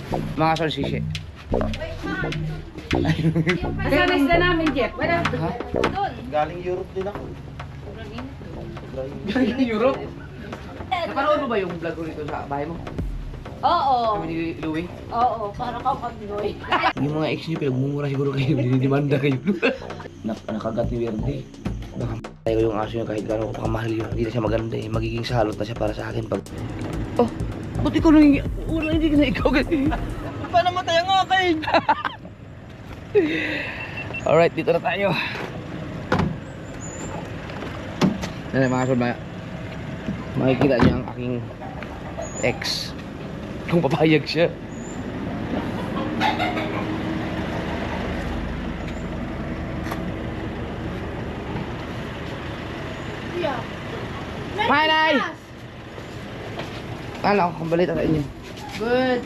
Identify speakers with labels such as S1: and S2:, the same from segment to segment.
S1: Mga sonsisi.
S2: Kasama sila namin, Jeff. Wala.
S1: Ha?
S2: Doon.
S3: Galing Europe din ako.
S1: Galing Europe? Napanood mo ba yung vlog ko rito sa bahay mo?
S2: Oo.
S1: Kami ni Louie?
S2: Oo, para kang pag-Noy.
S1: Yung mga ex nyo, pinagmumura siguro kayo, dinidimanda kayo. Nakagat ni Verde. Nakapatay ko yung aso nyo kahit gano'n ko pakamahal yun. Hindi na siya maganda eh. Magiging salot na siya para sa akin pag... Oh! Ba't ikaw nang hindi ka na ikaw ganyan?
S3: Paano matay ang akin?
S1: Alright, dito na tayo. Yan mga kasod, makikita niyo ang aking ex. Kung papayag siya. Hi, Nay! Ano, kung balita sa inyo.
S2: Good.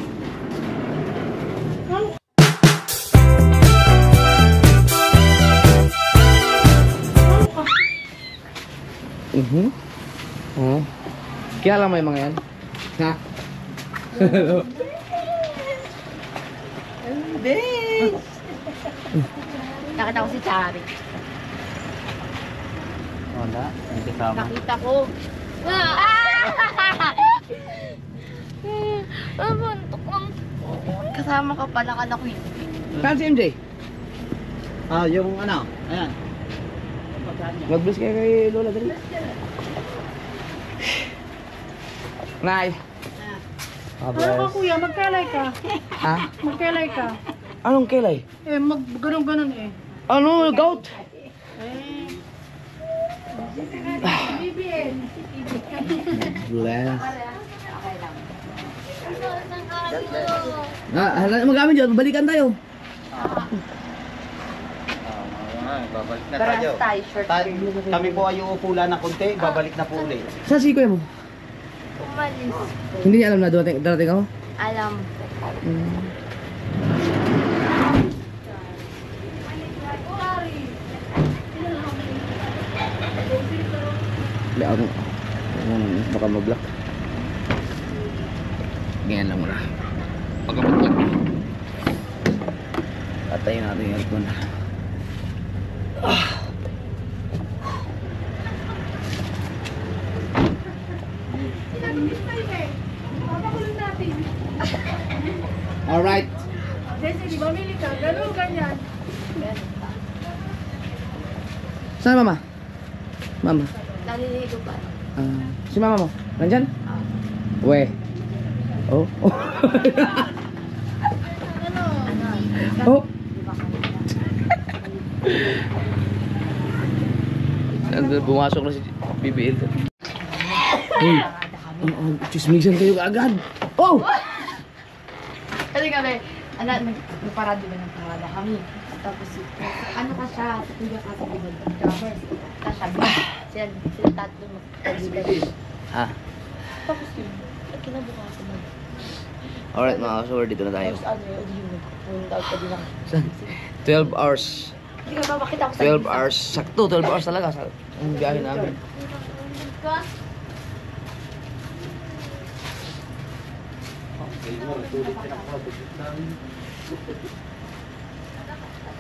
S1: Oh. Kaya lang may mga yan. Ha?
S2: Nakita ko si Chari.
S3: Wala, hindi kasama.
S2: Nakita ko. Kasama ka pala ka na ko yun.
S1: Saan si MJ?
S3: Ah, yung ano, ayan.
S1: Mag-bless kayo kay Lola dali. Nay.
S4: Ano ka kuya, magkelay ka.
S1: Ha?
S4: Magkelay ka.
S1: Anong kilay?
S4: Eh, ganun-ganun eh.
S1: Ano? Gout?
S4: Eh.
S1: Bless. Mag-amin dyan, balikan tayo.
S3: Babalik na
S2: Parehas
S3: tayo.
S2: tayo, short
S3: Kami po ay uupula na konti, babalik na po ulit.
S1: Saan si kuya mo?
S2: Umalis.
S1: Hindi niya alam na darating ako?
S2: Alam.
S1: Hindi ako. Baka mag-block. Ganyan lang muna. Baka mag-block. Patayin natin yung aircon. Alright.
S4: Jesse, di ba mili ka? Ganun, ganyan.
S1: Saan mama? Mama.
S2: Naliligo pa.
S1: Si mama mo? Nandyan? We. Oh. Oh. Bumasok na si BBL. Uy. Chismisan kayo agad. Oh!
S2: Kasi kami, nagparado ba ng parada kami. Tapos, ano ka siya, kuya ka sa bigod ng drummer. Tapos siya, sila tatlo mag-tagilid.
S1: Ha?
S2: Tapos yun, kinabukasan mag.
S1: Alright mga kasawar, dito na tayo.
S2: Tapos ano yun, yung tawag ka din ako.
S1: Saan? 12 hours.
S2: Hindi ka ba, makita ko sa
S1: 12 hours. Sakto, 12 hours talaga. Ang biyahe namin.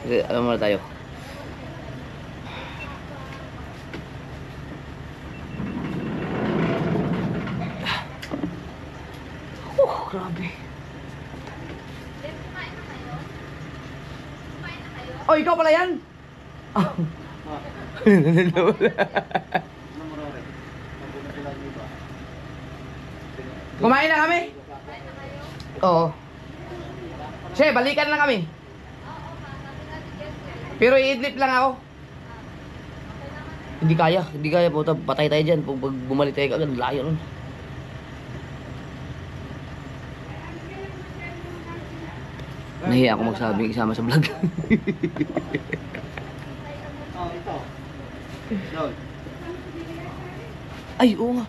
S1: Alam mo na tayo. Grabe. Oh, ikaw pala yan? Kumain na kami? Oo. Che, balikan lang kami. Pero i-idlip lang ako. Hindi kaya po. Patay tayo dyan. Pag bumalik tayo agad, layo nun. Nahiya ako magsabing isama sa vlog.
S3: Oh, ito. Lol.
S1: Ay, oo nga.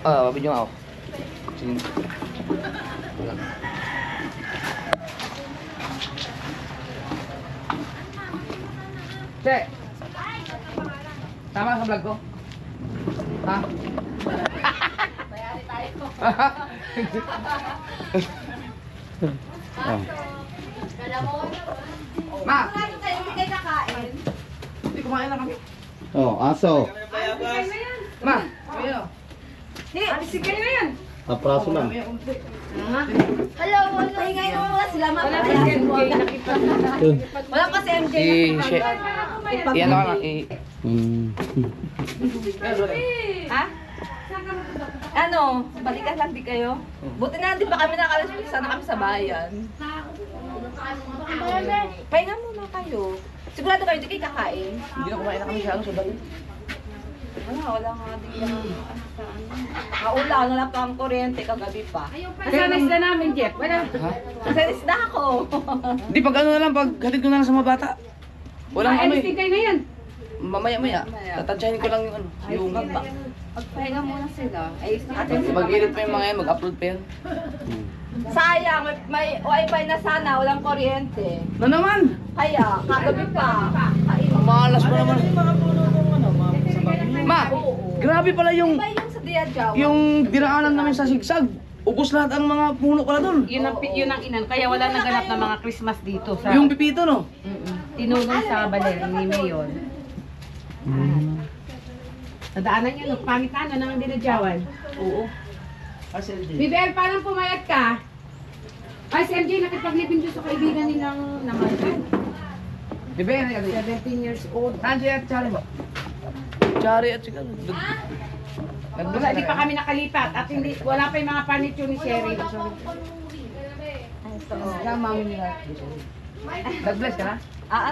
S1: Mabidyo nga ako. Sige. Wala. Che! Tama sa vlog ko? Ha?
S2: Bayari tayo.
S1: Oh.
S2: Kala mo?
S1: Ma!
S2: Bakit tayo hindi kayo kakain?
S1: Hindi kumain na kami.
S3: Oh, aso.
S1: Ma! Ayun o.
S4: Alisin kayo na yan.
S3: Apraso lang.
S2: Hello, pahingay mo muna sila.
S4: Wala pa si MJ.
S2: Wala pa si MJ.
S1: Iyan ako na.
S2: Ha? Ano? Balikan lang di kayo? Buti na hindi pa kami nakalas. Sana kami sa bayan. Pahinga muna kayo. Sigurado kayo hindi kayo kakain?
S1: Hindi na kumain na kami sa bayo.
S2: Wala nga din lang. Kaulang na pa ang kuryente kagabi pa.
S4: Nasaan na isda namin, Jeff? Wala.
S1: Ha?
S2: Kasi isda ako.
S1: Hindi, pag ano na lang, pag hatid ko na lang sa mga bata. Walang ano
S4: Alisin
S1: eh.
S4: kayo na yan.
S1: Mamaya-maya. Tatansyahin ko lang yung ano. Yung
S2: Magpahinga muna sila. Ayos na atin si
S1: mag-edit pa yung mga yan, mag-upload pa yan.
S2: Sayang, may wifi na sana, walang kuryente.
S1: Na naman!
S2: Kaya, kagabi pa.
S1: Malas pa naman. Ma! Grabe pala yung
S2: Iba yung sa Diadjaw.
S1: yung dinaanan namin sa sigsag. Ubus lahat ang mga puno pala doon.
S5: Yun ang inan. Kaya wala naganap na mga Christmas dito sa
S1: Yung pipito, no?
S5: tinulong sa Baler ni Mayon. Nadaanan niyo, no? Pangit na, nang dinadyawan.
S1: Oo.
S5: Bibel, parang pumayat ka. Ay, si MJ nakipaglibing doon sa kaibigan nilang naman.
S1: Di ba yan?
S5: 17 years old.
S1: Saan siya at Chari mo? Chari at siya.
S5: Wala, di pa kami nakalipat at hindi, wala pa yung mga furniture ni Sherry.
S1: Kama mo nila. Nag-bless ka na?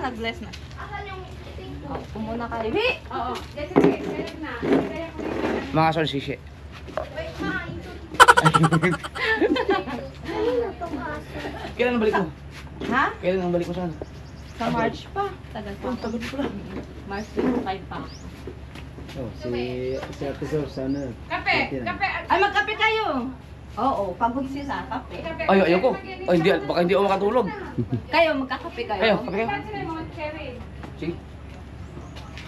S2: Nag-bless na. Kumuna kayo. Hi!
S5: Oo.
S1: Mga solsisi. Kailan ang balik mo?
S2: Ha?
S1: Kailan ang balik mo saan?
S2: Sa March pa. Tagal pa.
S1: Tagal pala.
S2: March 25 pa.
S3: Oh, si Ate Sor, sana.
S5: Kape! Kape!
S2: Ay, magkape kayo! Oo, pagod siya sa kape.
S1: Ay, ayoko. Ay, hindi, baka hindi ako makatulog.
S2: Kayo, magkakape kayo.
S1: Ayo, kape kayo. Sige.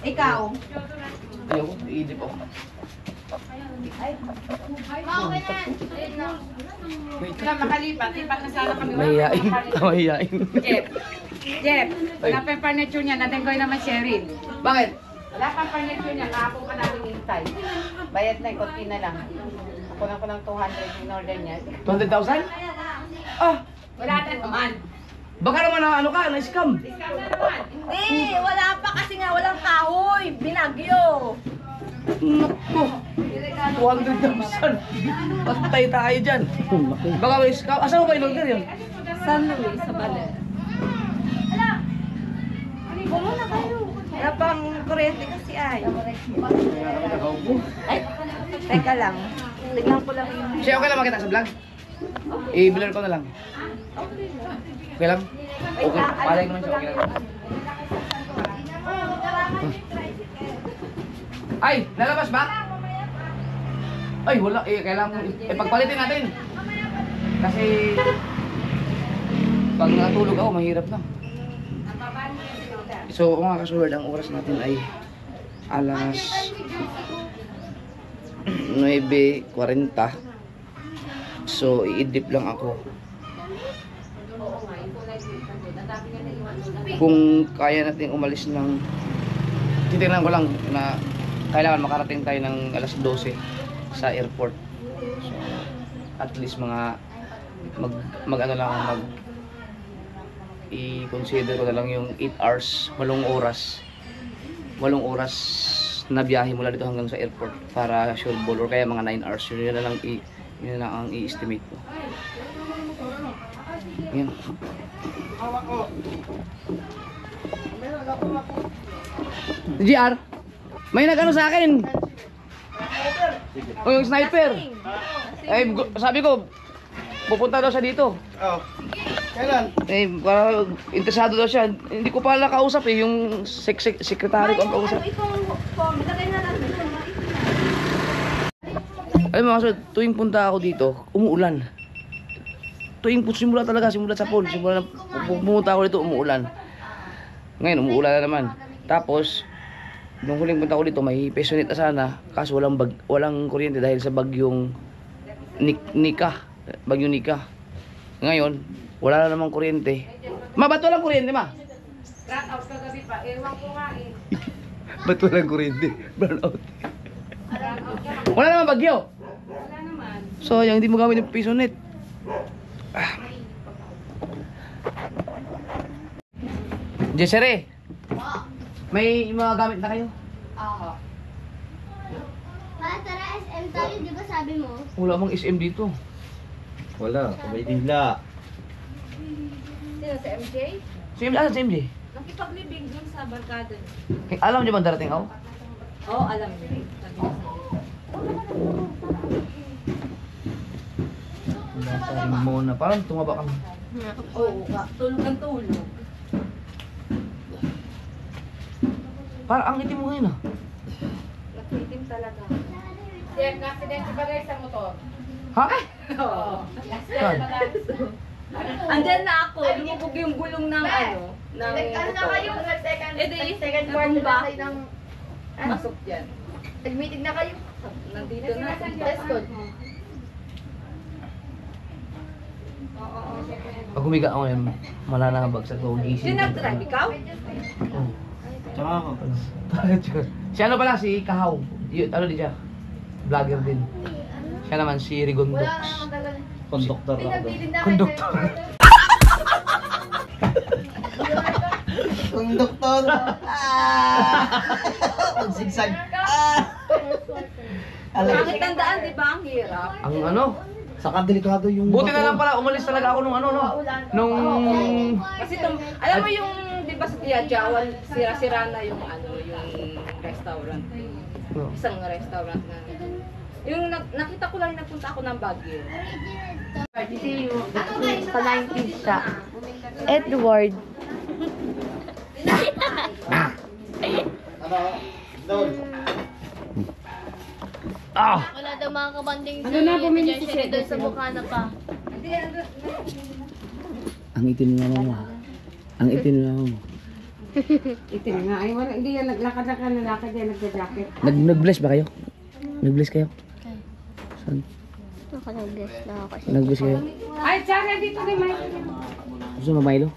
S2: Ikaw.
S1: Ayoko, iidip ako. Wait.
S5: Wala makalipat, lipat na sana kami.
S1: Mahihain. Mahihain.
S5: Jeff, wala pa yung furniture niya, nadengoy naman Sherry.
S1: Bakit?
S5: Wala pang furniture niya, kahapon ka namin hintay. Bayad na, konti na lang. Ako na ko ng 200 in order niya.
S1: 200,000? Ah,
S5: Wala na naman.
S1: baka naman na ano ka, na-scam.
S5: Discount na naman.
S2: Hindi, wala pa kasi nga walang kahoy. Binagyo.
S1: Naku, 200,000. Patay tayo dyan. Baka may scam. Asa mo ba in-order yun?
S2: San Luis, sa Baler. Kumuna kayo. Wala pang kuryente kasi ay. Ay, teka lang. Tignan ko lang yung...
S1: Siya, okay lang makita sa vlog? I-blur ko na lang. Okay lang? Okay, palay ko naman siya. Okay lang. Ay, lalabas ba? Ay, wala. Kailangan pagpalitin natin. Kasi pag natulog ako, mahirap na. So, mga kasulad, ang oras natin ay alas 9:40. So, i-dip lang ako. Kung kaya natin umalis ng titignan ko lang na kailangan makarating tayo ng alas 12 sa airport. So, at least mga mag ano lang mag i-consider ko na lang yung 8 hours, 8 oras na biyahe mula dito hanggang sa airport para sure ball or kaya mga 9 hours. Yun na lang yun na lang ang i-estimate ko. Yan. GR, may nag-ano sa akin. O yung sniper. Eh, sabi ko, pupunta daw siya dito.
S3: Oh. Kailan?
S1: Eh, para interesado daw siya. Hindi ko pala kausap eh, yung sekretary ko ang kausap.
S2: Itong form, ilagay na natin.
S1: Alam mo, kaso, tuwing punta ako dito, umuulan. Simula sa pool, pumunta ako dito, umuulan. Ngayon, umuulan na naman. Tapos, Nung huling punta ko dito, may Pesonit na sana. Kaso walang kuryente dahil sa bagyong Nika. Bagyong Nika. Ngayon, wala na namang kuryente. Ma, ba't walang kuryente, ma?
S4: Brown out kagabi pa. Ewan ko nga eh.
S1: Ba't walang kuryente? Brown out.
S4: Brown out ka.
S1: Wala namang bagyo.
S4: Wala naman.
S1: So, yung hindi mo gamit yung Pesonit. Jessere, may mga gamit na kayo?
S2: Oo.
S6: Pa, tara SM tayo, di ba sabi mo?
S1: Wala mang SM dito.
S3: Wala, sabay dila.
S4: Sino si MJ?
S1: Si MJ, si MJ.
S4: Nakipaglibing dun sa barkada.
S1: Alam niyo ba darating ako?
S4: Oo, alam niyo.
S1: Sabi mo na, parang tumaba kami.
S4: Oo, tulog ang tulog.
S1: Parang ang itim mo ngayon ah.
S4: Nagtitim talaga. Jeff, na-accident ba guys sa motor?
S1: Ha?
S4: Oo.
S1: Saan?
S4: Andyan na ako, lumubog yung gulong ng ano, ng
S2: Ano na kayo?
S4: motor.
S2: Nag-second
S4: Eh, di,
S2: second quarter
S4: natumba.
S2: na kayo ng...
S4: Pasok yan.
S2: Nag-meeting na kayo.
S4: Nandito na.
S2: Let's go.
S1: Pag humiga ako ngayon, malanabagsak ko, gising.
S4: Sino nag-drive? Ikaw?
S1: Oo.
S3: Tsaka ako.
S1: Si ano pala, si Kahaw. Ano di siya? Vlogger din. Siya naman, si
S2: Wala
S1: Rigondox.
S2: na naman talaga.
S3: Konduktor ako.
S2: Pinag-meeting na kayo.
S1: Konduktor.
S3: Konduktor! Sigsag.
S4: Pangit ang daan, di ba? Ang hirap.
S1: Ang ano?
S3: Saka delikado yung...
S1: Buti na lang pala, umalis talaga ako nung ano, no? Nung...
S4: Kasi alam mo yung, di ba sa Tiyajawan, sira-sira na yung ano, yung restaurant. Isang restaurant na. Yung nakita ko lang, nagpunta ako ng Baguio.
S2: Si sa 90s siya. Edward.
S3: Ano? Dol.
S1: Ah!
S6: Wala daw mga kabanding
S4: Ano na, bumili si
S6: Sherry doon sa Bukana pa.
S1: Ang itim na mo. Ang itim na mo.
S4: Itin nga, ay wala, hindi yan, naglakad na ka, nalakad yan, nagja-jacket.
S1: Nag-bless ba kayo? Nag-bless kayo?
S6: Okay.
S1: Saan?
S6: Ako nag-bless na ako kasi.
S1: Nag-bless kayo?
S4: Ay, tsara, dito ni Mike.
S1: Gusto mo Milo?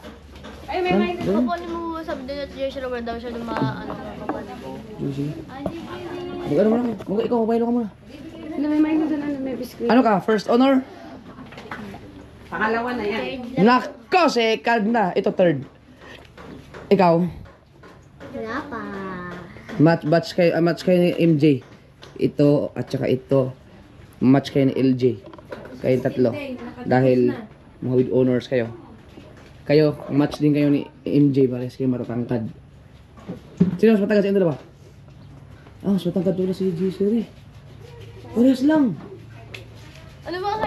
S4: Ay, may Mike.
S6: Kukunin mo sabi doon at Jerry Robert daw siya ng mga ano kapatid.
S1: Sige. Mag-ano mo lang. Ikaw, Milo ka muna.
S4: Ano, may Mike doon, ano, may biscuit.
S1: Ano ka? First honor?
S4: Pangalawa na yan.
S1: Nako, second na. Ito third. Ikaw?
S6: Wala pa.
S1: Match kayo ni MJ. Ito at saka ito. Match kayo ni LJ. Kayong tatlo. Dahil mga with honors kayo. Kayo, match din kayo ni MJ. Parehas kayo matatangkad. Sino mas matangkad sa inyo dalawa? Ah, mas matangkad doon si Jessere. Parehas lang.
S6: Ano ba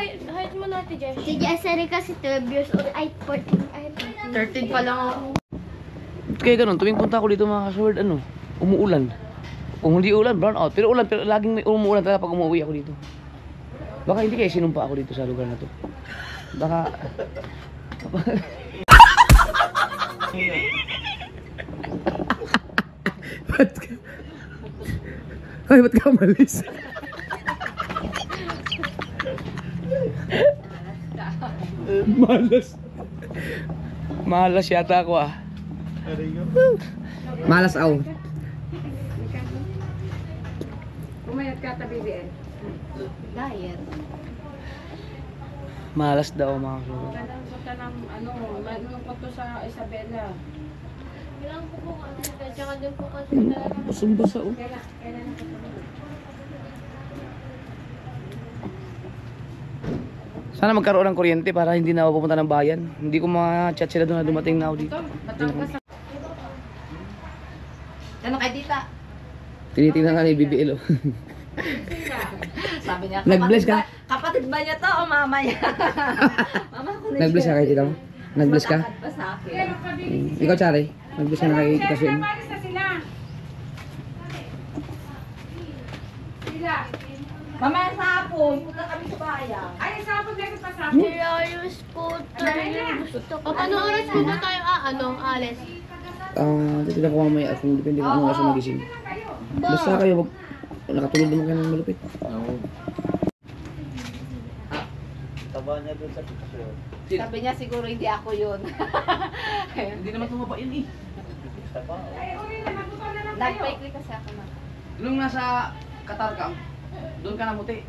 S6: height mo natin, Jess? Si Jessere kasi 12 years old. Ay, 14. Ay,
S2: 13 pa lang ako.
S1: Kaya ganun, tuwing punta ko dito mga kasword, ano, umuulan. Kung hindi ulan, brown out. Pero ulan, pero laging may umuulan talaga pag umuwi ako dito. Baka hindi kaya sinumpa ako dito sa lugar na to. Baka... Ba't ka... Ay, ba't ka malis? Malas. Malas yata ako ah. Malas ako.
S4: Pumayat ka ta, BBN.
S2: Diet.
S1: Malas daw mga kasword.
S4: Kailangan ko ta ng, ano, manungkot to sa Isabela.
S6: Kailangan ko po ano, tsaka doon po kasi
S1: Basang-basa oh.
S4: Kailan ko pa.
S1: Sana magkaroon ng kuryente para hindi na ako pupunta ng bayan. Hindi ko ma-chat sila doon na dumating na ako dito.
S4: Batangas.
S2: Ano kay tita?
S1: Tinitingnan nga ni BBL oh.
S2: Sabi niya,
S1: Nag-bless ka?
S2: Kapatid ba niya to o mama niya? Mama ko na
S1: Nag-bless ka kay tita mo? Nag-bless ka?
S2: pa sa akin.
S1: Ikaw, Chari? Nag-bless ka na kay tita Suen?
S4: Paris na sila. Sila.
S2: Mamaya sa hapon, punta kami sa bayan.
S4: Ay, sabog na pa sa
S6: Serious po yung gusto ko. Paano oras po ba tayo alis?
S1: Titignan ko mamaya kung depende kung anong oras magising. Basta kayo, nakatulog naman kayo ng malupit.
S3: Oo. Taba niya doon sa picture.
S5: Sabi niya siguro hindi ako yun.
S1: Hindi naman tumaba yun eh.
S3: Taba.
S5: Nag-click kasi ako na.
S1: Nung nasa Qatar ka, doon ka namuti.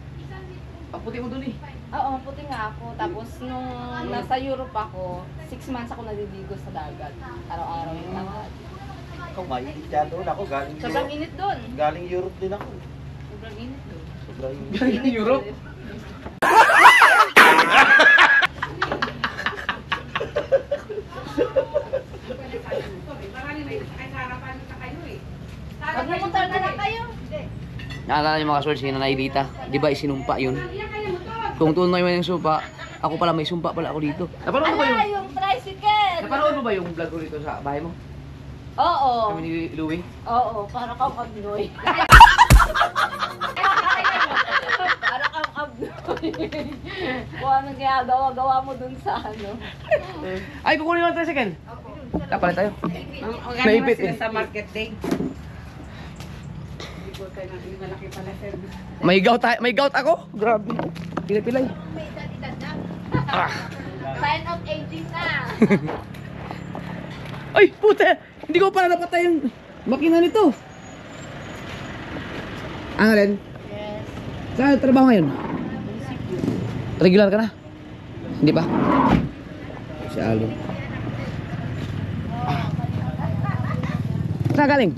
S1: Pagputi mo doon eh.
S5: Oo, puti nga ako. Tapos nung nasa Europe ako, 6 months ako naliligo sa dagat. Araw-araw yung tawad.
S3: Ikaw mainit siya doon. Ako galing
S5: Sobrang
S3: Europe.
S5: init doon.
S3: Galing Europe din ako.
S5: Sobrang init doon.
S3: Sobrang init.
S1: Galing Europe?
S5: Pag namuntar na lang kayo.
S1: Naalala niyo mga sword, si Nanay Dita. Di ba isinumpa yun? Kung tunay man yung sumpa, ako pala may sumpa pala ako dito. Napanood mo ba yung...
S5: Yung tricycle!
S1: Napanood mo ba yung vlog ko dito sa bahay mo?
S5: Oo.
S1: Kami ni Louie?
S5: Oo, para kang abnoy. Para kang abnoy. Kung anong ginagawa mo dun sa ano.
S1: Ay, kukunin mo ang tricycle. Kapalit tayo.
S5: Magkano
S1: Naipit
S5: sila
S1: eh.
S5: sa market day?
S1: May gout ako? Grabe. Pilay-pilay.
S2: Sign of aging na.
S1: Ay, puta! Hindi ko pala napatay yung makina nito. Alen?
S2: Yes.
S1: Saan trabaho ngayon? Regular ka na? Hindi pa? Si Alin. Saan galing?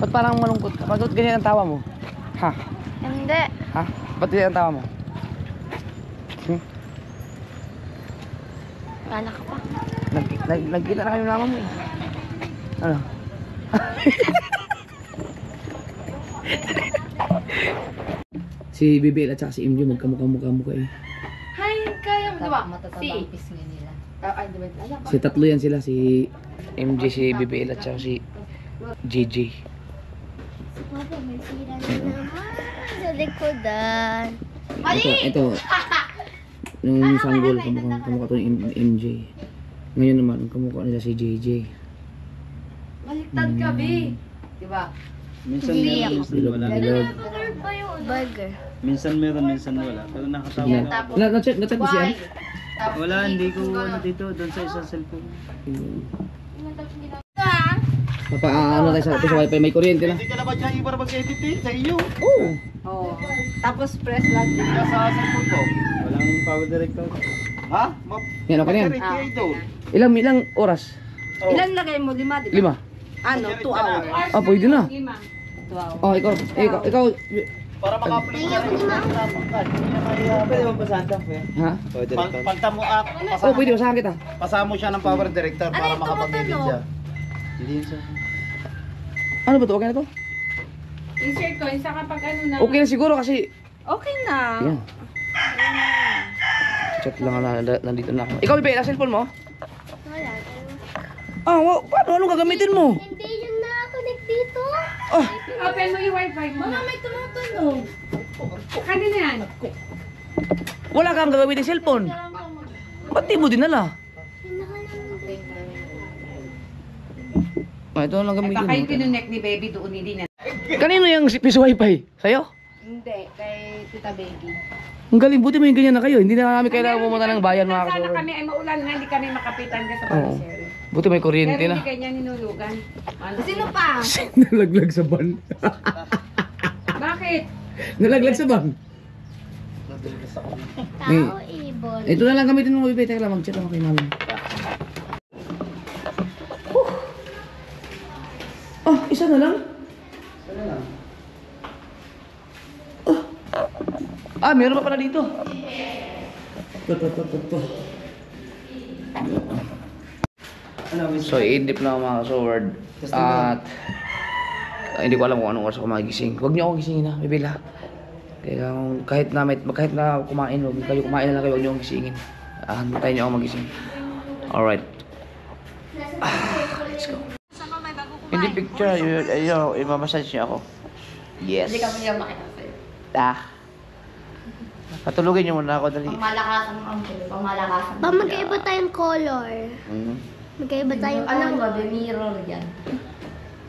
S1: Ba't parang malungkot ka? Ba't ganyan ang tawa mo? Ha?
S2: Hindi.
S1: Ha? Ba't ganyan ang tawa mo?
S2: Wala ka pa.
S1: Nagkita na kayo naman mo eh. Ano? Si Bibel at saka si MJ magkamukha-mukha eh.
S2: Hay, kaya mo, di ba?
S5: Matatabang pisngi nila.
S2: Ay, di ba? Ayan,
S1: Si tatlo yan sila, si MJ, si Bibel at saka si JJ.
S6: Papa, may sira na naman sa likodan.
S1: Ito. Nung sanggol, kamukha to ni MJ. Ngayon naman, ang kamukha nila si JJ.
S2: baliktad ka, B. Di ba?
S3: Minsan
S6: Hindi
S3: meron,
S6: ako.
S3: minsan wala.
S1: Bilog.
S2: Color ba yun?
S6: Burger.
S3: Minsan meron, minsan wala. Pero nakatawa
S1: Sige.
S3: na.
S1: Na-check mo siya?
S2: Why? Tapos
S3: Wala,
S2: E,
S3: hindi ko
S2: kung
S3: ano
S2: gano'n.
S3: dito, doon sa isang cellphone.
S1: Ano tayo sa wifi, may kuryente na.
S3: Hindi ka na ba dyan ibar mag-edit eh, sa iyo?
S1: Oo.
S5: Oo. Tapos press lang din.
S3: Kaya sa cellphone ko. Walang power director. Ha?
S1: Yan, okay na yan.
S3: Direct kayo doon.
S1: Ilang oras?
S3: Oh.
S5: Ilan lagay mo? 5, di ba?
S1: 5.
S5: Ano? 2 hours.
S1: Ah, pwede na.
S5: 2 hours.
S1: Oh, ikaw.
S3: Para maka-upload ka rin. Pwede mo pasahan ka?
S1: Ha?
S3: Pagta mo up,
S1: Oh, pwede, masahan kita.
S3: pasama mo siya ng power director para
S2: Ano yung
S3: makapag-edit
S2: tumutunog?
S3: siya. Hindi yun siya.
S1: Ano ba to? Okay na to?
S5: Insert ko, isa kapag ano na.
S1: Okay na siguro kasi...
S5: Okay na.
S1: Ayan. Chat lang na, nandito na ako. Ikaw, Bebe, na cellphone mo?
S6: Wala.
S1: Ah, paano? Anong gagamitin mo?
S6: Hindi yun na-connect dito.
S1: Oh,
S5: Open mo yung wifi mo.
S2: Mga may tumutunog.
S5: Kanina yan.
S1: wala kang gagamitin cellphone. Ba't di mo dinala? Ah, ito lang gamitin
S5: Baka yung
S1: mo.
S5: kinunek ni baby doon hindi na.
S1: Kanino yung piso wifi? Sa'yo?
S5: Hindi, kay Tita Baby.
S1: Ang galing, buti mo yung ganyan na kayo. Hindi na namin kailangan pumunta ng bayan mga
S5: Sana
S1: kasurod.
S5: kami ay maulan nga, hindi kami makapitan ka sa
S1: Oo.
S5: Pariseri.
S1: Buti may kuryente
S5: Pero
S1: na.
S5: hindi kanya ninulugan. Ano?
S2: Sino pa?
S1: Nalaglag sa van.
S5: Bakit?
S1: Nalaglag sa van.
S6: Tao, ibon.
S1: Ito na lang gamitin mo, Bebe. Teka lang, mag-chat ako kay mami. Oh, isa na lang? Oh. Ah, meron pa pala dito. To. So, i-dip na ako mga kasword. At hindi ko alam kung anong oras ako magising. Huwag niyo ako gisingin ha, Bebe ha. Kahit na kumain, huwag kayo kumain na lang kayo, huwag niyo akong gisingin. Hantayin niyo ako magising. Alright. Let's go. Hindi picture, ayun, i-massage niyo ako. Yes.
S2: Hindi kami yung makita sa'yo.
S1: Patulugin niyo muna ako, dali.
S2: Pamalakasan ng uncle. Pamalakasan.
S6: Pa, magkaiba tayong color.
S1: Mhm.
S6: Magkaiba tayong
S2: Alam mo ba,
S6: color.
S2: the mirror yan.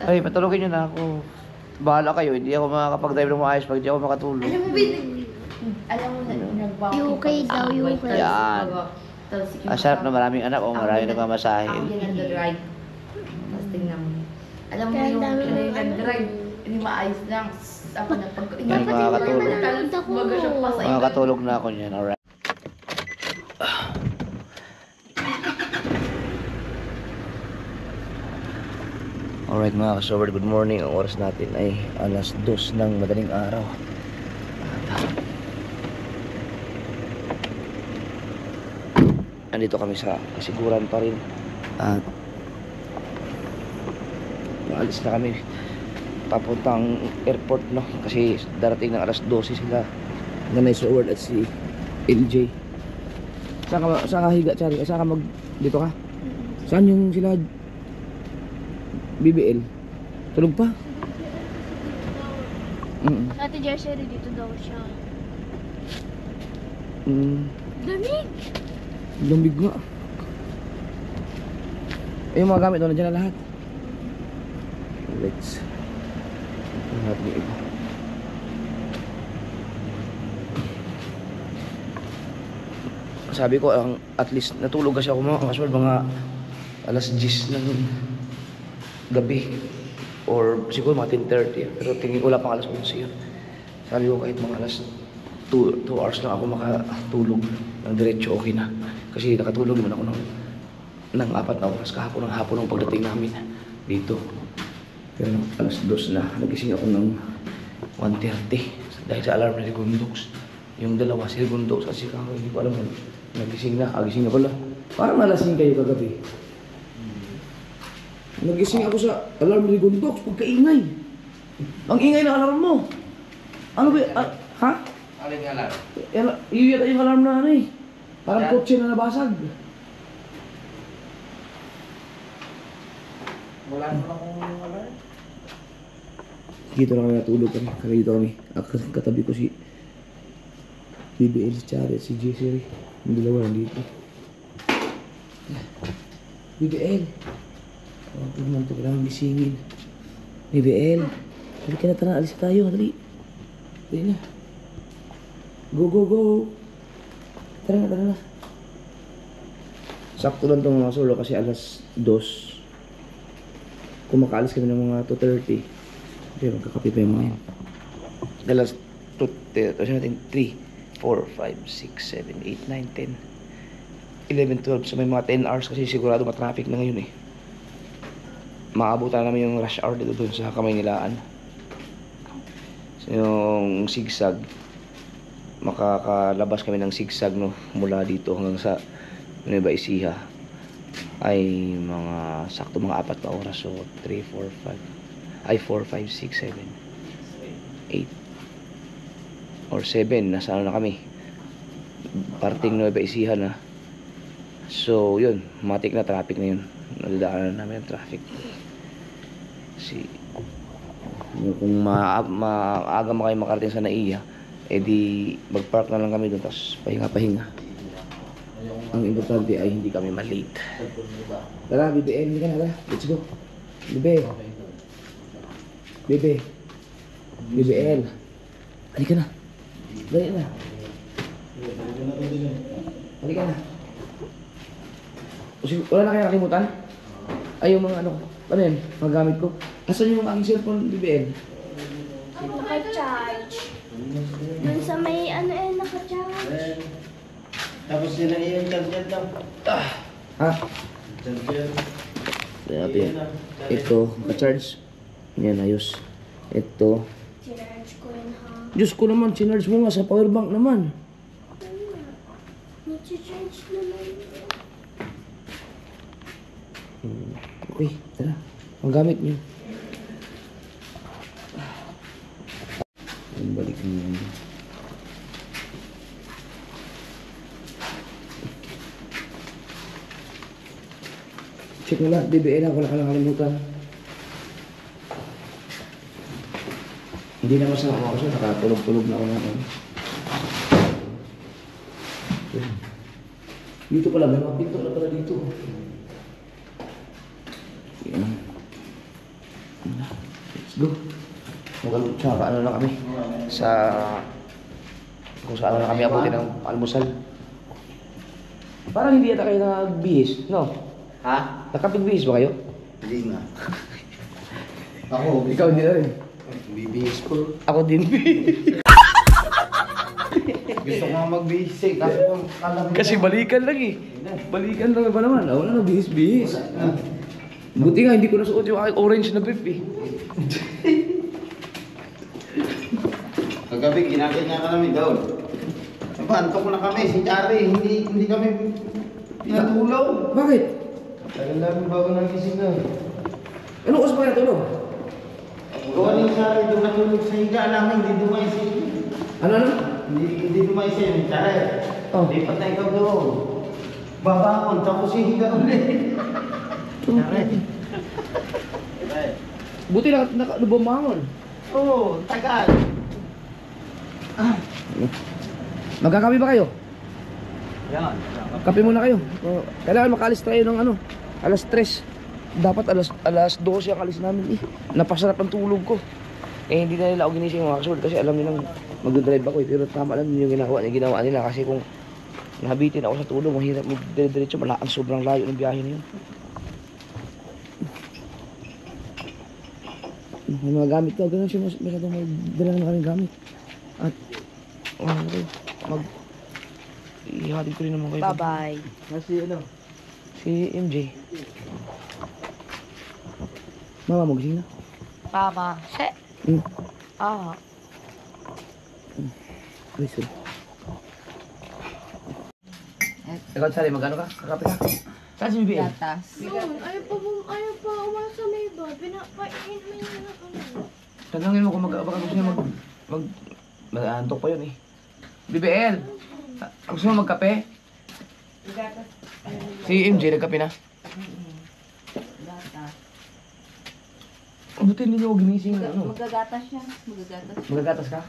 S1: Ay, patulugin niyo na ako. Bahala kayo, hindi ako makakapag-drive ng maayos pag di ako makatulog.
S2: Alam mo ba, alam mo na, nag-walking
S6: UK daw, UK.
S1: Yan. Ang sarap na maraming anak o maraming nagmamasahe.
S2: Ako din nag-drive. Tapos tingnan mo. Alam mo
S6: Kaya
S2: yung
S6: dami ng
S2: nag-drive, hindi maayos lang. Ako na pag...
S1: Ay, makakatulog.
S2: Baga siya pa sa
S1: Makakatulog na ako niyan, alright. Alright mga kasober, good morning. Ang oras natin ay alas 2 ng madaling araw. Andito kami sa kasiguran pa rin. At maalis na kami papuntang airport, no? Kasi darating ng alas 12 sila. Nanay Soward at si LJ. Saan ka higa, Chari? Saan ka dito ka? Saan yung sila BBL? Tulog pa?
S6: Ate Jessie, dito daw siya. Lamig!
S1: Lamig nga. Yung mga gamit doon, nandiyan na lahat. Let's lahat ng iba. Sabi ko, at least natulog kasi ako mga kaswal, mga alas 10 ng gabi. Or siguro mga 10:30. Pero tingin ko wala pang alas 11 yun. Sabi ko kahit mga alas 2 hours lang ako makatulog ng diretso, okay na. Kasi nakatulog naman ako ng 4 na oras kahapon ng hapon ng pagdating namin dito. Pero alas 2 na, nagising ako ng 1:30 dahil sa alarm na si Gundox. Yung dalawa, si Gundox at si Kako, hindi ko alam kung nagising na. Gising na pala. Parang nalasing kayo kagabi. Nagising ako sa alarm ni Gundox, pagkaingay. Ang ingay ng alarm mo. Ano ba? Ha?
S3: Ano yung alam?
S1: Yung yata yung alarm na ano eh. Parang kotse na nabasag.
S3: Wala naman akong alam.
S1: Dito na kami natulog kami. Kaya dito kami. Katabi ko si BBL, si Chari, si Jessery. Yung dalawa nandito. BBL. Oh, tignan to. Kailangan gisingin. BBL. Dali ka na, tara. Alis tayo. Dali. Dali na. Go, go, go. Tara na, tara na. Sakto lang itong mga solo kasi alas 2. Kumakaalis kami ng mga 2:30. Okay, magkakape pa yung mga yan. Alas 2, 3, 4, 5, 6, 7, 8, 9, 10, 11, 12. So may mga 10 hours kasi sigurado matraffic na ngayon eh. Maabutan namin yung rush hour dito dun sa Kamaynilaan. So yung zigzag, makakalabas kami ng zigzag, no, mula dito hanggang sa Nueva Ecija ay mga sakto mga 4 na oras. So 3, 4, 5 ay 4, 5, 6, 7, 8 or 7 nasa ano na kami, parting Nueva Ecija na. So yun, matik na traffic na yun, nadadaanan namin yung traffic. Kasi kung maaga mo kayo makarating sa Naiya, edi magpark na lang kami doon, tapos pahinga. Ang importante ay hindi kami malate. Tara, BBL, hindi ka na, tara. Let's go. BBL. Halika na. Dali na. Halika na. Wala na kayo nakalimutan? Ay, yung mga ano yan, mga gamit ko. Asan yung aking cellphone, BBL?
S6: Naka-charge. Dun sa may ano naka-charge.
S3: Tapos nila yung charger daw.
S1: Ha?
S3: Charger.
S1: Grabe. Ito, naka-charge. Yan, ayos. Ito.
S6: Charge ko yun ha.
S1: Diyos ko naman, sinarge mo nga sa powerbank naman.
S6: Nag-charge naman.
S1: Okay, tara. Ang gamit niyo. Balik niyo. Check mo lahat, BBL ako, wala ka nakalimutan. Hindi na masama ako, nakatulog-tulog na ako na. Yan. Dito pala, may mga pinto na pala dito. Yan. Let's go. Tsaka ano na kami. Kung saan na kami abutin ng almusal. Parang hindi yata kayo nagbihis, no?
S3: Ha?
S1: Nakapigbihis ba kayo?
S3: Hindi nga. Ako,
S1: Ikaw hindi na rin.
S3: bibihis ko.
S1: Ako din.
S3: Gusto ko nga magbihis eh. Kasi kung alam mo.
S1: Kasi balikan lang eh. Balikan lang ba naman? Wala na, bihis-bihis. Buti nga, hindi ko nasuot yung aking orange na brief eh.
S3: Kagabi, kinakanya ka namin daw. Napantok na kami, si Chari. Hindi kami pinatulog.
S1: Bakit?
S3: Tagal namin bago nagising na.
S1: Ano oras pa natulog?
S3: Gawa ni Chari, doon natulog sa higa namin. Hindi dumaisip.
S1: Ano?
S3: Hindi dumaisip. Chari,
S1: Oh.
S3: lipat na ikaw doon. Babangon, tapos hihiga ulit. Chari.
S1: Buti bumangon.
S3: Oo, tagal.
S1: Magkakape ba kayo?
S3: Yan.
S1: Kape muna kayo. Kailangan makaalis tayo ng ano, alas 3. Dapat alas 12 ang alis namin eh. Napasarap ang tulog ko. Eh hindi na nila ako ginising mga kasul kasi alam nilang mag-drive ako eh. Pero tama lang yung ginawa nila kasi kung nahabitin ako sa tulog, mahirap mag-diretso. Ang sobrang layo ng biyahe na yun. May mga gamit ka, ganun siya masyadong magdala na kaming gamit. At ihatid ko rin naman kayo.
S2: Bye-bye.
S3: Kasi ano?
S1: Si MJ. Mama mo gising na?
S2: Papa.
S1: Hmm.
S2: Ah.
S1: Ay, sorry. Ikaw, Sari, magkano ka? Kakape ka? Saan si BBL?
S2: Gatas.
S6: Ayaw pa umasa sa may iba. Pinapain mo yun na kami.
S1: Tanungin mo kung baka gusto niya mag-antok pa yun eh. BBL! Gusto mo magkape? Si MJ, nagkape na? Buti hindi niyo ginising na ano.
S2: Magagatas siya. Magagatas.
S1: Magagatas ka?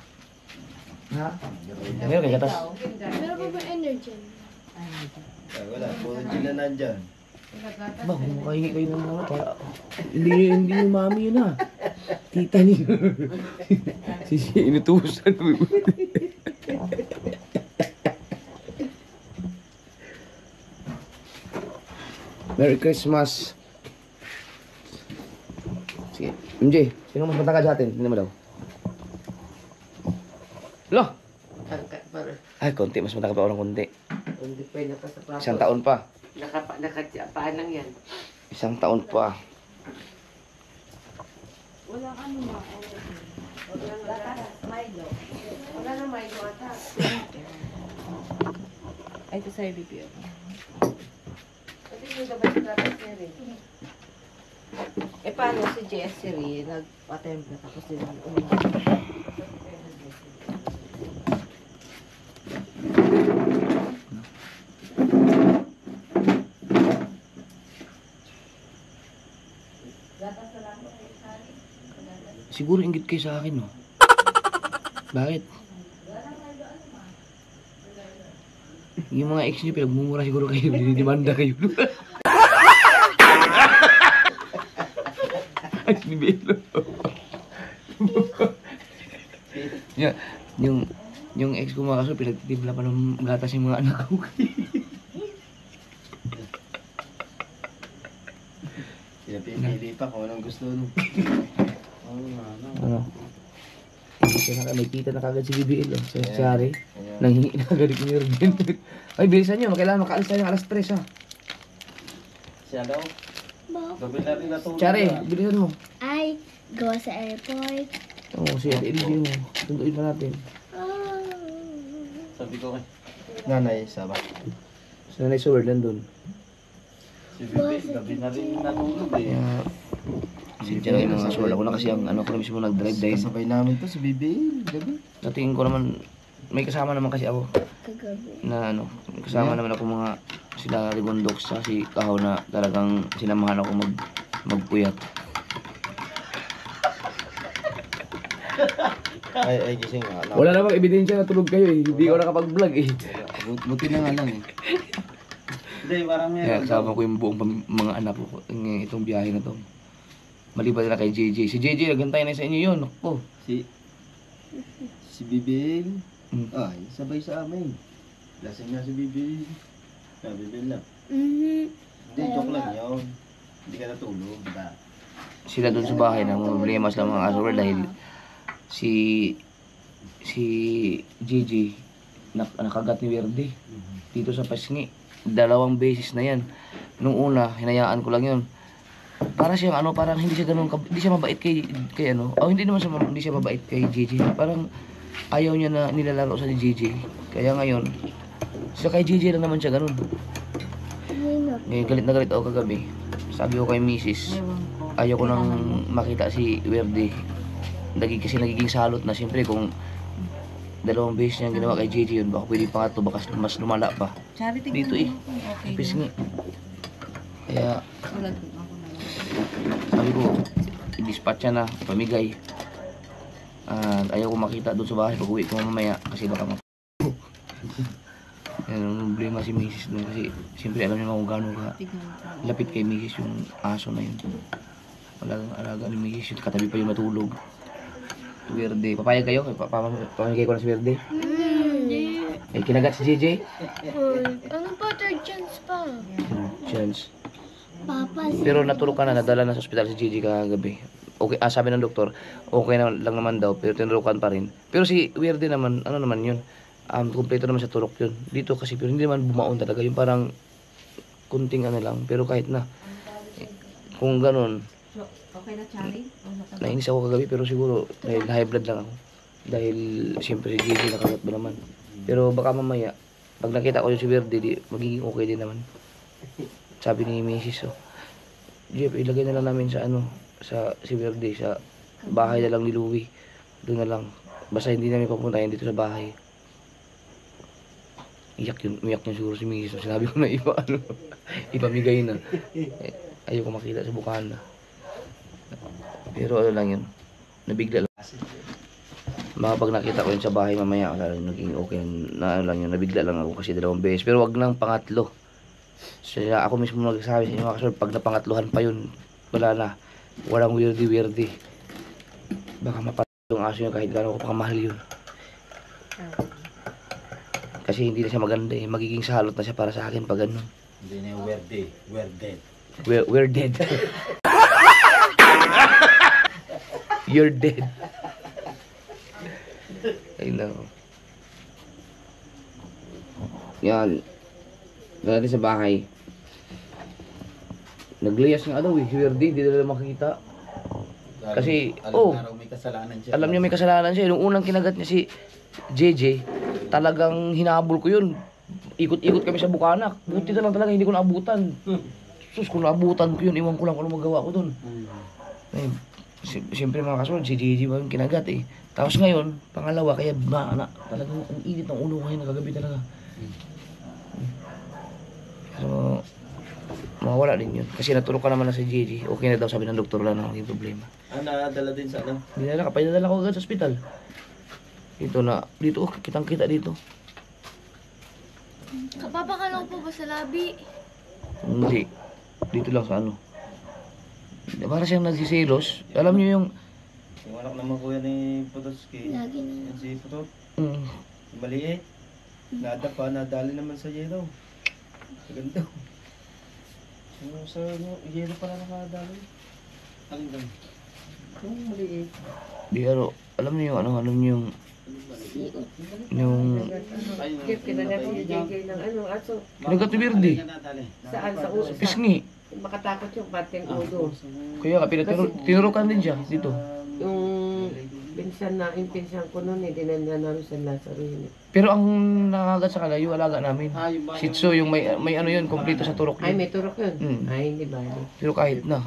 S1: Ha? Meron kay gatas?
S6: Meron pa ba energy?
S3: Wala, puro sila nandyan.
S1: Ba, kung makahingi kayo ng mga para... Hindi yung mami yun ah. Tita niyo. Inutusan mo. Merry Christmas. Sige. MJ, sino mas matangkad sa atin? Tingnan mo daw. Lo! Ay, konti. Mas matangkad pa ako ng konti.
S5: Hindi pa nakasapa.
S1: Isang taon pa.
S5: Nakapaan lang yan.
S1: Isang taon pa.
S5: Wala ano ma. Wala Milo. Wala na Milo ata.
S2: Ay, ito sa'yo, BPO.
S5: Kasi yung gabay sa gatas niya rin.
S2: Eh, paano si JS Siri? Nagpa-templa tapos din
S1: Siguro inggit kayo sa akin, no? Bakit? Yung mga ex niyo, pinagmumura siguro kayo, dinidemanda kayo. Ay, sinibelo. yung ex ko mga kaso, pinagtitibla pa ng gatas yung mga anak ko.
S3: Pinapipili pa kung anong gusto nung.
S1: Ano? May kita na kagad si BBL, oh. Sa Chari. Nanghingi na agad ni Ruben. Ay, bilisan nyo. Kailangan makaalis tayo ng alas 3, ha?
S3: Siya daw. Gabi na rin natulog.
S1: Chari, bilisan mo.
S6: Ay, gawa sa airport.
S1: Oo, si LLD mo. Tunduin pa natin.
S3: Sabi ko kay nanay, sabak.
S1: Sa nanay Sword, nandun.
S3: Si Bibi, gabi na rin natulog eh.
S1: Kaya, sinadya lang yung mga Sword. Ako na kasi ang ano ko na mismo nag-drive dahil
S3: Kasabay namin to si Bibi, gabi.
S1: natingin ko naman, may kasama naman kasi ako
S6: Kagabi.
S1: na ano, may kasama naman ako mga sila Rigondox sa si Kahaw na talagang sinamahan ako magpuyat.
S3: Ay, kasi nga.
S1: Wala namang ebidensya na tulog kayo eh. Hindi ko nakapag-vlog eh.
S3: Buti na nga lang eh. Hindi, parang
S1: Kaya
S3: meron.
S1: kasama ko yung buong mga anak ko itong biyahe na to. Maliban na kay JJ. Si JJ, nagantay na sa inyo yun. Ako.
S3: Si Bibil.
S1: Mm.
S3: Ay, sabay sa amin. Lasing nga si Bibil. Bibil na. Hindi, joke lang yun. Hindi ka natulog, diba?
S1: Sila doon sa bahay na problema sila mga asawar dahil si JJ nakagat ni Werde dito sa Pasngi. 2 beses na yan. Nung una, hinayaan ko lang yun. Para siyang parang hindi siya ganun, hindi siya mabait kay hindi naman siya, hindi siya mabait kay JJ. Parang ayaw niya na nilalaro sa JJ. Kaya ngayon, kay JJ lang naman siya ganun. Ngayon, galit na galit ako kagabi. Sabi ko kay Mrs. Ayaw ko nang makita si Werde. Kasi nagiging salot na. Siyempre kung 2 beses niyang ginawa kay JJ yun, baka pwede pa nga ito, baka mas lumala pa. Dito eh. Pisngi. Kaya, sabi ko, i-dispatch siya na, pamigay. Ayaw ko makita doon sa bahay pag uwi ko mamaya kasi baka yan ang problema si Mrs. doon kasi siyempre alam niyo kung gaano ka lapit kay Mrs. yung aso na yun. Alaga ni Mrs. yun, katabi pa yung matulog. Werde, papayag kayo? Pamigay ko na si Werde. Eh, kinagat si JJ?
S6: Ano pa? Third chance pa.
S1: Chance.
S6: Papa,
S1: Pero natulog ka na, nadala na sa ospital si JJ kagabi. Okay, sabi ng doktor, okay na lang naman daw, pero tinurukan pa rin. Pero si Werde naman, ano naman yun? Kompleto naman sa turok yun. Dito kasi, pero hindi naman bumaon talaga. Yung parang kunting lang. Pero kahit na, kung ganun,
S4: Okay na, Charlie?
S1: nainis ako kagabi, pero siguro dahil high blood lang ako. Dahil siyempre si JJ nakagat ba naman. Pero baka mamaya, pag nakita ko yung si Werde, magiging okay din naman. Sabi ni Mrs. Jeff, ilagay na lang namin sa si Werde, sa bahay na lang ni Louie. Doon na lang. Basta hindi namin papuntahin dito sa bahay. Umiyak yun siguro si Mrs. Sinabi ko na ipamigay na. Ayaw ko makita sa bukana. Pero lang yun. Nabigla lang. Mga pag nakita ko yun sa bahay mamaya, naging okay na lang yun. Nabigla lang ako kasi 2 beses. Pero wag nang pangatlo. Sila ako mismo nagsasabi sa inyo mga kasunod, pag napangatluhan pa yun, wala na. Walang weirdy. Baka mapatong aso yun kahit gano'n ko pakamahal yun. Kasi hindi na siya maganda eh. Magiging salot na siya para sa akin pag gano'n.
S3: Hindi na yung Werde. Werde.
S1: We're dead. You're dead. Ay nako. Yan. Dati sa bahay. Nagliyas nga daw eh. Weird day, di na makikita. Kasi,
S3: May kasalanan siya.
S1: alam niya may kasalanan siya. Nung unang kinagat niya si JJ, talagang hinabol ko yun. Ikot-ikot kami sa Bukanak. Buti na lang talaga, hindi ko naabutan. Sus, kung naabutan ko yun, iwan ko lang kung ano magawa ko dun. Eh, siyempre mga kasunod, si JJ ba yung kinagat eh. Tapos ngayon, pangalawa, kaya talagang ang init ng ulo ko ngayon, nagagabi talaga. So, mawala din yun. Kasi natulog ka naman na si JJ. Okay na daw, sabi ng doktor, wala na maging problema.
S3: Nadala din sa
S1: Dinala ka, pinadala ko agad sa ospital. Dito, kitang-kita dito.
S6: Kapapakalaw po ba sa labi?
S1: Hindi. Dito lang sa Para siyang nagsisilos. Alam niyo yung...
S3: Yung anak naman kuya ni Potoski.
S6: Lagi na.
S3: Yan si Potot.
S1: Mm,
S3: Maliit. Nadali naman sa yelo. Ganda. Sa yelo pala nakadali. Alin doon? Yung maliit.
S1: alam niyo yung alam niyo yung
S5: Jeff, kinagat si JJ ng aso.
S1: kinagat ni Werde.
S5: Saan? Sa uso?
S1: Pisngi.
S5: Makatakot yung pating ulo.
S1: Kaya tinurukan din siya dito.
S5: Yung pinsan ko noon, dinanda namin sa Lazaro yun.
S1: Pero ang nakagat sa kala, yung alaga namin. Shih Tzu, yung may yun, kompleto sa turok
S5: Ay,
S1: yun.
S5: may turok yun. Ay, hindi ba?
S1: Pero kahit na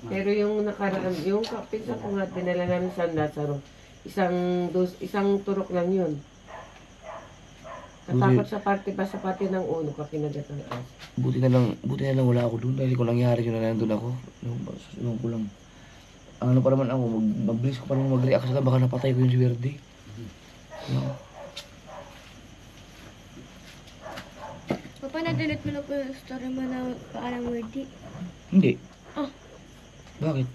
S5: Pero yung nakaraan, yung pinsan ko nga, dinala namin sa Lazaro. Isang turok lang yun. Natakot sa pati ng uno, kakinagat ng aso.
S1: buti na lang wala ako doon dahil kung nangyari yun na nandun ako. Nung ko lang. ano pa naman ako, mabilis ko pa naman mag-react sa baka napatay ko yung si Verde. No.
S6: Papa, na-delete mo na po yung story mo na paalam Wordy.
S1: Hindi.
S6: Oh.
S1: Bakit?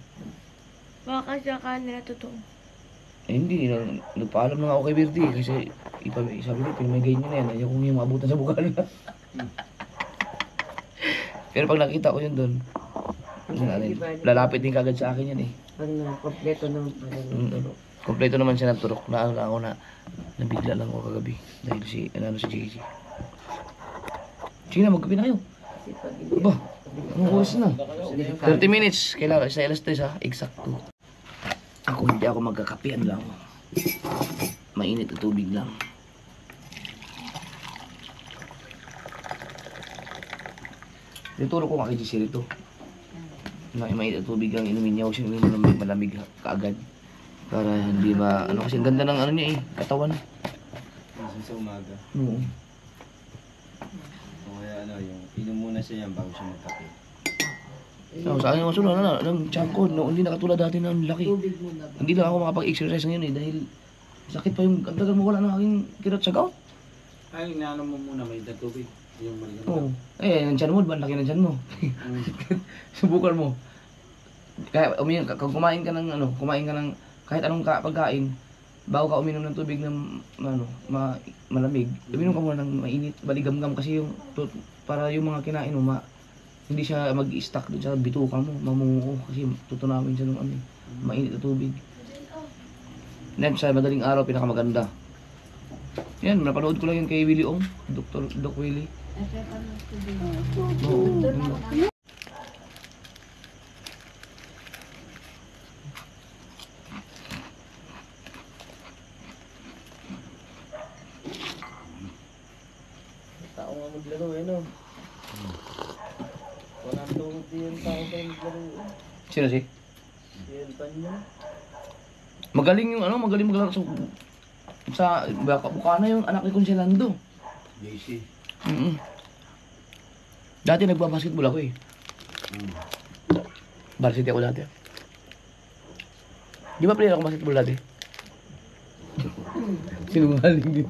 S6: Baka kasi akala nila totoo.
S1: Eh, hindi. Nagpaalam na nga ako kay Verde kasi sabi ko, pinamigay niyo na yan. Ayaw kong yung maabutan sa buka nila. Pero pag nakita ko yun doon, lalapit din kagad sa akin yan eh.
S5: Ano, kompleto naman pala ng turok.
S1: Kompleto naman siya ng turok. Naano na ako na nabigla lang ako kagabi. Dahil si JJ. Sige na, magkape na kayo.
S5: Kasi pag
S1: Aba, anong oras na? 30 minutes. Kailangan, sa alas 3 ha? Eksakto. Ako hindi ako magkakapian lang. Mainit na tubig lang. Dituro ko nga kay Jisir ito. Mainit na tubig lang, inumin niya. Huwag siya inumin ng malamig kaagad. Para hindi ano kasi ang ganda ng ano niya eh, katawan.
S3: Minsan sa umaga.
S1: Oo.
S3: O kaya yung inom muna siya yan bago siya magkape.
S1: So, sa akin naman sunod, ng tiyan ko, no, hindi nakatulad dati na ang laki. Hindi lang ako makapag-exercise ngayon eh, dahil sakit pa yung, ang tagal mawala ng aking kirot sa gout.
S3: Ay, inaano mo muna, may tubig. Yung maligamgam.
S1: Oo. Eh, ng tiyan mo, diba? Ang laki ng tiyan mo. Subukan mo. Kaya, kumain ka ng, kumain ka ng, kahit anong pagkain, bago ka uminom ng tubig ng, malamig, uminom ka muna ng mainit, baligam-gam kasi yung, para yung mga kinain mo, hindi siya mag-i-stack dun sa bituka mo, mamungo kasi tutunawin siya ng mainit na tubig. Then sa madaling araw, pinakamaganda. Yan, napanood ko lang yun kay Willie Ong, Doc Willie. Oo.
S3: Tao nga maglaro eh, no? Walang tuhod din yung tao kayo maglaro.
S1: Sino si?
S3: Yan pa niya.
S1: Magaling yung magaling maglaro sa Bukana yung anak ni Conselando.
S3: JC.
S1: Dati nagbabasketball ako eh. Varsity ako dati. Di ba player ako basketball dati? Sinungaling din.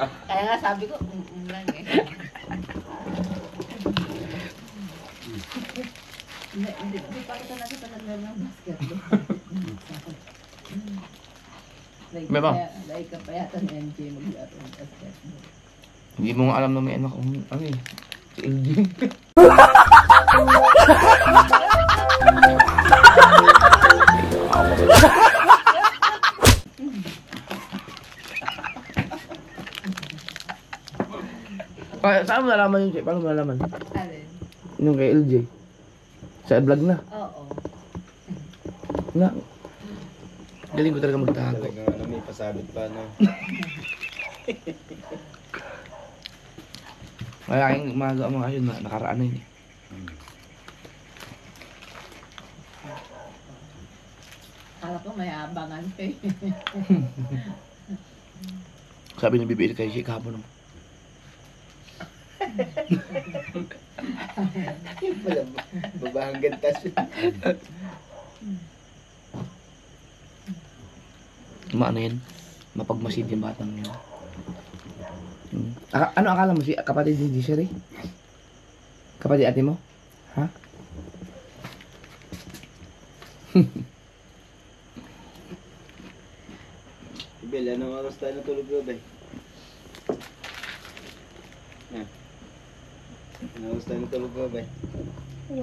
S5: Kaya nga sabi ko, lang eh. Hindi pa kita nakita naglaro ng basketball.
S1: Beba.
S5: Dahil ka pa yata ni MJ maglaro ng basketball.
S1: Hindi mo nga alam na may anak kung si LG. Saan mo nalaman yun? Paano mo nalaman?
S5: Alin?
S1: Yung kay LJ. Sa vlog na.
S5: Oo.
S1: Na. Galing ko talaga magtago.
S3: Talagang may pasabit pa, no?
S1: Malaking umaga ang mga yun na nakaraan na yun eh.
S5: Akala ko may abangan ka eh.
S1: Sabi ni Bibi kay si kahapon.
S3: Wala, babahang gantas.
S1: Ano yan? Mapagmasid yung batang yun. Ano akala mo si kapatid ni Desiree? Kapatid ate mo? Ha?
S3: Bel, anong oras tayo natulog ba? Anong oras tayo natulog ba?
S6: 1.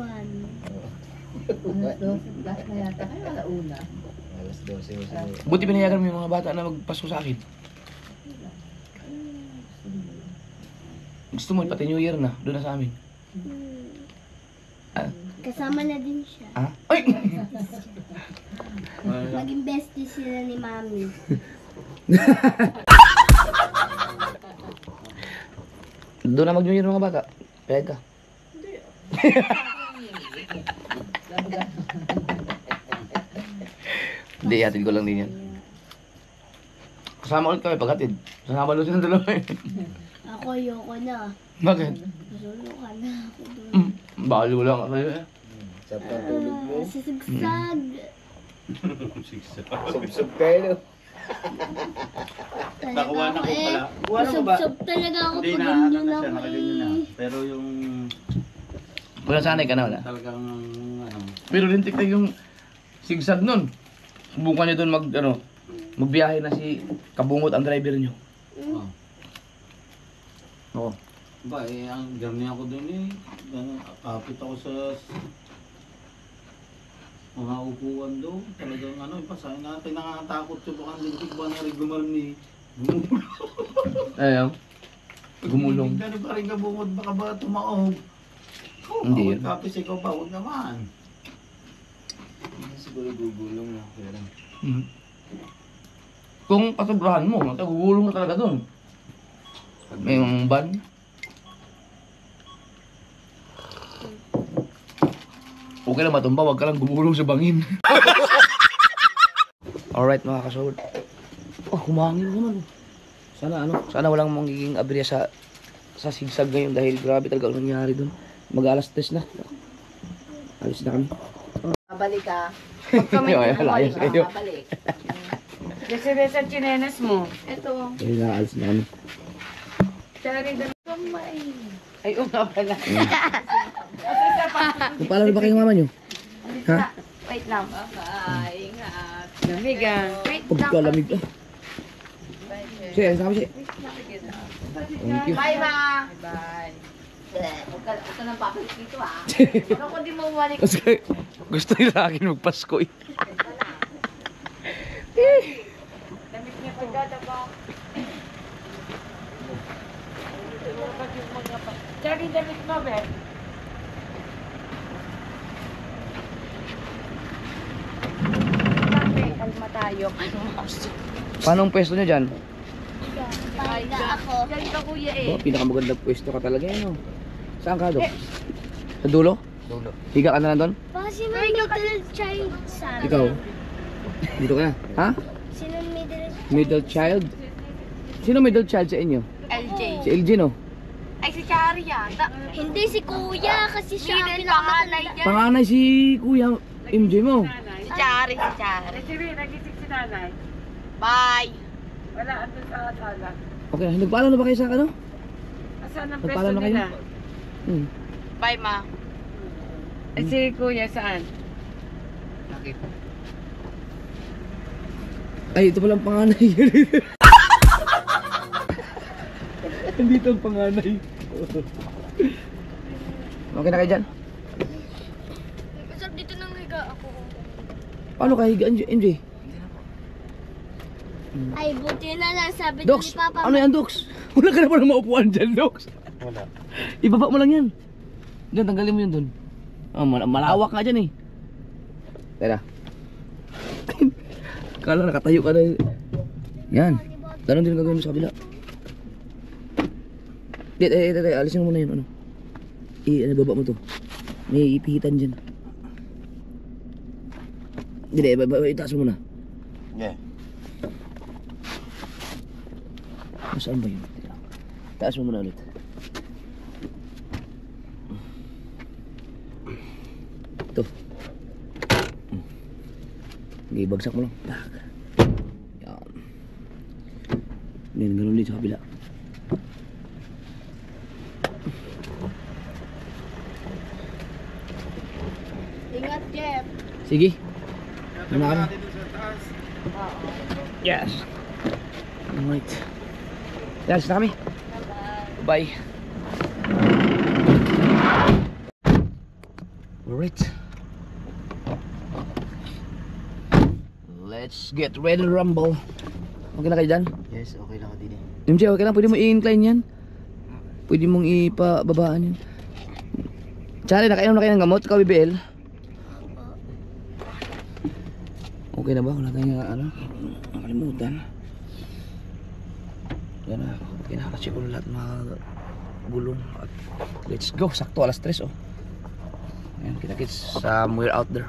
S5: Alas 12, last na yata kayo, alauna.
S3: Alas 12 o siguro.
S1: Buti pinayagan mo yung mga bata na magpasko sa akin. Gusto mo pati New Year na, doon na sa amin.
S6: Kasama na din siya.
S1: Ha? Ay!
S6: Maging bestie sila ni Mami.
S1: Doon na mag-New Year mga bata. Payag ka. Hindi, hatid ko lang din yan. Kasama ulit kami paghatid. Kasama doon silang dalawa eh.
S6: Ako, ayoko na.
S1: Bakit?
S6: Nasulo ka na ako doon.
S1: Baliw lang kayo eh.
S3: Sarap ng tulog mo.
S6: Sisigsag.
S3: Sub-sub kayo, no? Nakuha na ko pala. Kuha na ko ba?
S6: Sub talaga ako
S3: Hindi
S6: pag
S3: na, ano
S6: ganyan
S3: na
S6: ako
S3: siya, nakaganyan na.
S6: eh.
S3: Pero yung
S1: Wala sanay ka na wala.
S3: talagang ano.
S1: Pero lintik na yung sigsag nun. Subukan niyo doon magbiyahe na si Kabungot ang driver niyo.
S3: Oh.
S1: Oo.
S3: Ba, ang garni ako doon eh. Kapit ako sa mga upuan doon. Talagang ipasahin natin. Nakakatakot siya baka lintik ba na rin gumarni.
S1: Ayun. Gumulong.
S3: Hindi pa rin kabungod baka ba tumaog.
S1: Hindi yun.
S3: Kapis ikaw pa, huwag naman. Siguro gugulong na. Pero
S1: Kung pasobrahan mo, gugulong na talaga doon. May mga ban. Okay lang matumba, wag ka lang gumulong sa bangin. Alright mga kasod. Oh, humangin naman. Sana walang magiging aberya sa sigsag ngayon dahil grabe talaga ang nangyari doon. Mag-alas 3 na. Alis na kami.
S5: Babalik ka.
S1: Ay, alayas kayo.
S5: Babalik. Kasi sa chinenas mo.
S2: Ito.
S1: Dahil naalis na kami.
S5: Ay, nga pala.
S1: Kung paalam ba kayo ng mama nyo? Ha?
S2: Wait lang.
S4: Bye. Ingat.
S5: Namigan.
S2: Wait lang.
S1: Pagkalamig ah. Sige, alis na kami siya. Thank you.
S2: Bye, ma.
S4: Bye. Huwag ka nang papalik dito ah.
S2: Ano ko di mo umalik?
S1: Kasi gusto nila akin magpasko eh.
S5: Damit niya pagdadaba. Charlie, damit mo, be.
S2: Kalma tayo.
S1: Paano ang pwesto nyo dyan?
S6: Pahiga ako.
S2: Galing ka kuya eh.
S1: Oh, pinakamagandang pwesto ka talaga yun. Oh. Saan ka, Dok? Sa dulo? Dulo. Higa ka na lang doon?
S6: Baka sino middle child sa amin?
S1: Ikaw? Dito ka na. Ha?
S6: Sino middle?
S1: Middle child? Sino middle child sa inyo?
S2: LJ.
S1: Si LG, no?
S2: Ay, si Chari yata.
S6: Hindi si kuya kasi siya ang
S2: Middle
S6: pinakamatanda.
S2: panganay dyan.
S1: Panganay si Kuya MJ mo.
S2: Si Chari, si Chari.
S5: Sige, nagising si nanay.
S2: Bye.
S5: Wala, andun sa sala.
S1: Okay, nagpaalam na ba kayo sa ano?
S5: Asan ang
S1: Nagpaalam
S5: peso
S1: na kayo?
S5: nila?
S2: Bye, ma.
S5: Eh, si kuya, saan?
S1: Ay, ito palang panganay. Nandito ang panganay. Okay na kayo dyan?
S6: Masarap dito nang higa ako.
S1: Paano ka higa, MJ?
S6: Ay, buti na lang sabi
S1: Dox,
S6: ni Papa.
S1: ano yan, Dox? Wala ka naman maupuan dyan, Dox.
S3: wala.
S1: Ibaba mo lang yan. Doon, tanggalin mo yun doon. Oh, malawak nga dyan eh. Tara. Kala nakatayo ka na. Yan. Ganun din gagawin mo sa kabila. Alisin mo muna yun. Baba mo to. May ipihitan dyan. Itaas mo muna.
S3: Yeah.
S1: Saan ba yun? Taas mo muna ulit. Ito. Hindi, bagsak mo lang. Yan. Ganun din sa kabila.
S2: Ingat, Jeff.
S1: Sige. Ano ka? Yes. Alright. Yes, na kami. Bye. Alright. Let's get ready to rumble. Okay na kayo dyan?
S3: Yes, okay lang ka din eh.
S1: MJ, okay lang. Pwede mo i-incline yan. Pwede mong ipababaan yan. Charlie, nakainom na kayo ng gamot? Ikaw, BBL? Okay na ba? Wala tayong nakalimutan. Yan na. Kinakacheck ko na lahat ng mga gulong. Let's go. Sakto, alas 3 oh. Ayan, kita-kits somewhere out there.